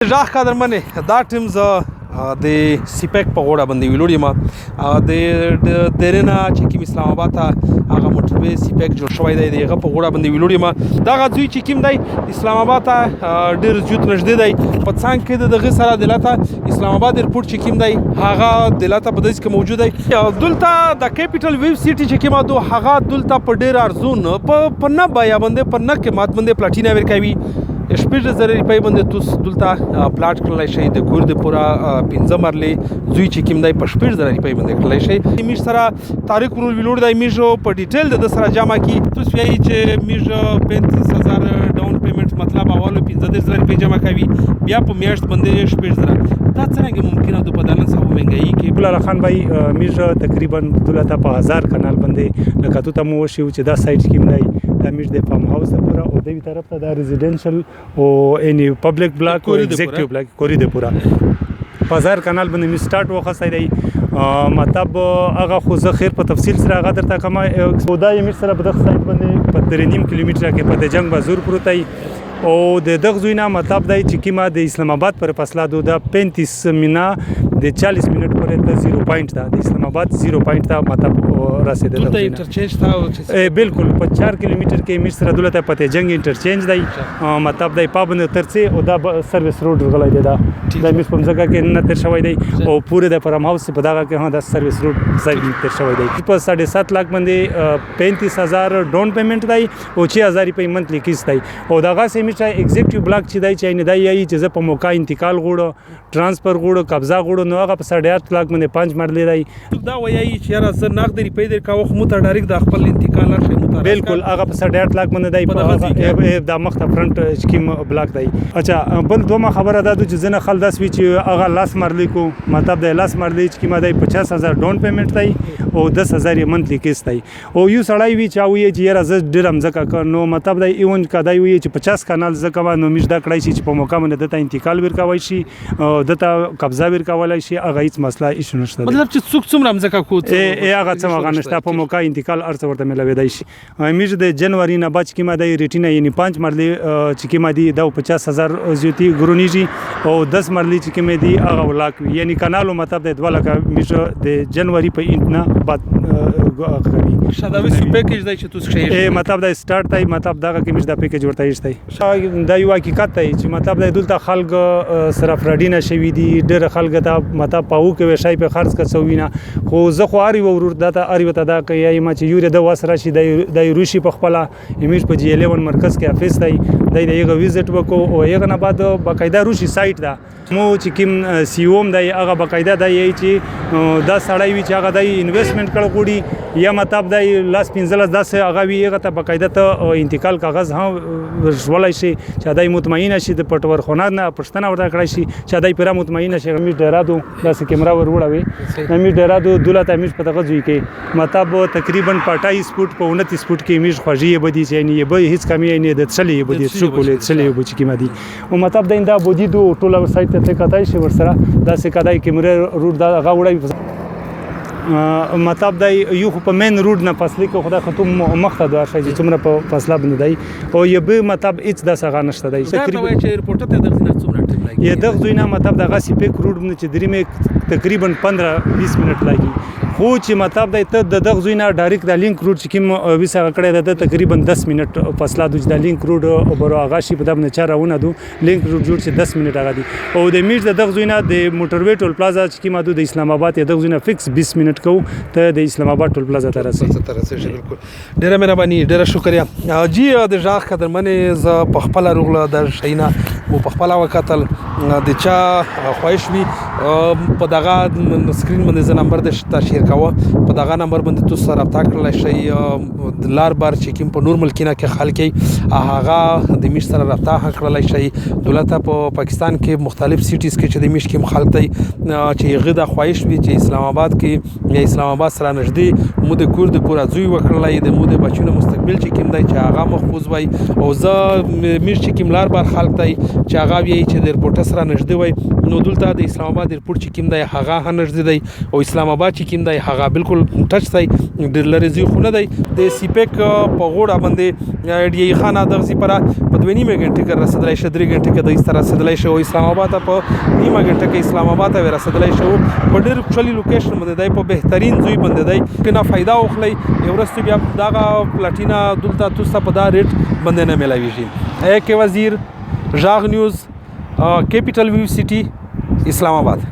Zhagh قدرمنې دا ټیم زه د سیپیک په غوړه باندې ویلوړ یم د درې نه چې کوم اسلام آباد ته هغه موټروی سیپیک جوړ شوی دی د هغه په غوړه باندې ویلوړ یم دغه زوی چې کوم دی اسلام آباد ته ډېر زیات نږدې دی په څنګ کې د دغه سره دلته اسلام آباد ایرپورټ چې کوم دی هغه دلته په داسې کې موجود دی دلته د کیپیټل ویو سیټي چې کومه دو هغه دلته په ډېر ارزون په نه بیه باندې په نه قیمت باندې پلاټینه ورکوي شپږ زره روپۍ باندې توس دلته پلاټ کړلی شئ د کور د پوره پنځه مرلې زوی چې کوم دی په شپږ زره روپۍ باندې کړلی شئ میږ سره تاریخ ورول ویلوړ دی میږ په ډیټیل د ده سره جمع کړي توس وایي چې میږ 35,000 ډاون پیمینټ مطلب اولو 15 زره روپۍ جمع کوي بیا په میاشت باندې شپږ زره دا څرنګه ممکنه ده په دننه صاحب مهنګایي کې بلاله خان بھائی میږ تقریبا دولته په هزار کانال باندې لکه تو ته مو وشي چې دا سایټ کوم دی دا میږ د فارم هاوس پورا او دوی طرف ته دا ریزیډنشل او اني پبلک بلاک او ایگزیکټیو بلاک کوری دی پورا په هزار کانال باندې می سٹارټ وخصای دی مطلب هغه خو زه خیر په تفصیل سره هغه درته کوم او دا یې سره په دغه سایټ باندې په 3.5 کیلومتره کې په د جنگ بازور پروت دی او د دغه زوی نه مطلب دی چې کیما د اسلام آباد پر فاصله د 35 مینا د 40 منټ پورې ته 0 پوینټ ده د اسلام آباد 0 پوینټ ته مطلب رسیدل دلته انټرچینج تا بالکل په 4 کیلومتر کې میر سره دولته پته جنگ انټرچینج دی مطلب دی پابند ترڅه او دا سرویس روډ غلای دی دا د میر په ځکه کې نه تر شوی دی او پوره د فارم هاوس په دغه کې دا سرویس روډ ځای تر شوی دی په 7.5 لک باندې 35,000 ډاون پیمنٹ دی او 6,000 روپۍ منتلی کیست دی او دغه سیمه چې ایگزیکټیو بلاک چې دی چې نه دی یی چې په موقع انتقال غوړو ترانسفر غوړو قبضه غوړو نو هغه په 8.5 لک باندې 5 مرلې دی دا وایي چې یاره زه نقد روپۍ در کاوه خو مو ته ډایرکټ د خپل انتقال لار شي بالکل هغه په 8.5 لک باندې دی د مخ ته فرنٹ سکیم بلاک دی اچھا بل دومره خبره ده چې زنه خل داس وی چې هغه لاس مرلې کو مطلب د لاس مرلې چې کیما دی 50,000 ډاون پیمنٹ دی او 10,000 منتلی کیست دی او یو سړی وی چا وی چې یاره زه ډیرم زکه نو مطلب دی ایون کدای وی چې 50 کانال زکه نو میش دا کړی چې په موقع باندې دته انتقال ورکوي شي دته قبضه ورکولای شي هغه هیڅ مسله هیڅ نشته مطلب چې څوک څومره مزکه کو هغه څنګه نشته په موقع انتقال ارڅ ورته ملوي دی شي میش د جنوري نه بچ کیما دی ریټینا یعنی 5 مرلې چې کیما دی دا 50,000 زیاتی ګرونیږي او 10 مرلې چې کیما دی هغه ولاک یعنی کانالو مطلب د 2 لک میش د جنوري په انټنا بعد کوي شادوي سو پیکیج دی چې تاسو ښه مطلب دا سٹارټ دی مطلب دا کې میش دا پیکیج ورته ایستای دا یو حقیقت دی چې مطلب د دلته خلک سره فراډینه شوی دي ډېر خلک ته مطلب پاو کې وشای په خرڅ کڅوینه خو زه خو اړ ورور دته اړ وته دا کوي ما چې یو د وسره شي د روشي په خپل ایمیج په جی 11 مرکز کې افیس دی د یو ویزټ وکړو او یو نه بعد باقاعده روشي سایت دا مو چې کوم سی اوم دی هغه باقاعده دی چې دا سړی وی چې هغه د انویسټمنٹ کړ کوړي یا مطلب دی لاس 15 هغه وی هغه ته باقاعده ته انتقال کاغذ هم ورولای شي چې دای مطمئن شي د پټور خونه نه پښتنه ورته کړی شي چې دای پیرا مطمئن شي می ډیرادو داسې کیمرا وروړوي می ډیرادو دولته می په دغه ځوي کې مطلب تقریبا 28 فوټ په 29 فوټ کې می خوږی بدی چې نه به هیڅ کمی نه د څلې بدی څو کولې څلې به چې کیما دي او مطلب دا بودی دو ټول سایت ته کتای شي ورسره داسې کدای کیمرا روډ دا غوړی مطلب دی یو په مین روډ نه فاصله کې خدای ختم مخته دا شي چې څومره په فاصله باندې دی او یو به مطلب هیڅ د څنګه نشته دی تقریبا چې ایرپورټ ته دغه څومره ټیم لګي یا دغه دوی نه مطلب دغه سی پیک روډ نه چې درې مې تقریبا 15-20 منټ لګي خو چې مطلب دی ته د دغه دوی نه ډایرکټ د لینک روډ چې کوم وسه کړی د تقریبا 10 منټ فاصله د لینک روډ او برو هغه شي په دغه چاره ونه دو لینک روډ جوړ چې 10 منټ هغه دی او د میج د دغه دوی نه د موټروی ټول پلازا چې کوم د اسلام آباد د دغه دوی نه فکس 20 منټ کو ته د اسلام آباد ټول پلازا ته رسېږي بالکل ډیره مهرباني ډیره شکریا جی د ژغ قدرمنې ز په خپل رغله د شینا مو په خپل وکتل د چا خوښ وي په دغه سکرین باندې ز نمبر د شیر کاوه په دغه نمبر باندې تاسو سره رابطه کړئ شي لار بار چې کوم په نورمال کینه کې خلک هغه د میش سره رابطه کړئ شي دولت په پاکستان کې مختلف سیټیز کې چې د میش کې خلک دی چې غدا خوښ وي چې اسلام آباد کې یا اسلام آباد سره نږدې مو د کور د پورا زوی وکړلای د مو د بچونو مستقبل چې کوم دی چې هغه محفوظ وي او زه میش چې کوم لار بار خلک دی چې هغه وی چې د ایرپورټ سره نږدې وي نو دلته د اسلام آباد آباد ایرپورټ چې کوم دی هغه ها نږدې دی او اسلام آباد چې کوم دی هغه بالکل ټچ دی ډېر لرې ځای خو نه دی د سیپیک په غوړه باندې ډي ای خانه دغسې پره په 2 نیمه غنټې کې رسېدلی شه 3 غنټې کې د ایسته رسېدلی شه او اسلام آباد ته په نیمه غنټه کې اسلام آباد ته رسېدلی شه په ډېر ښکلي لوکیشن باندې دی په بهترین ځای باندې دی که نه فایده واخلئ یو ورځ بیا دغه پلاټینه دلته تاسو ته په دا ریټ باندې نه میلاویږي ایک وزیر زاغ نیوز کیپیټل ویو سٹی اسلام آباد.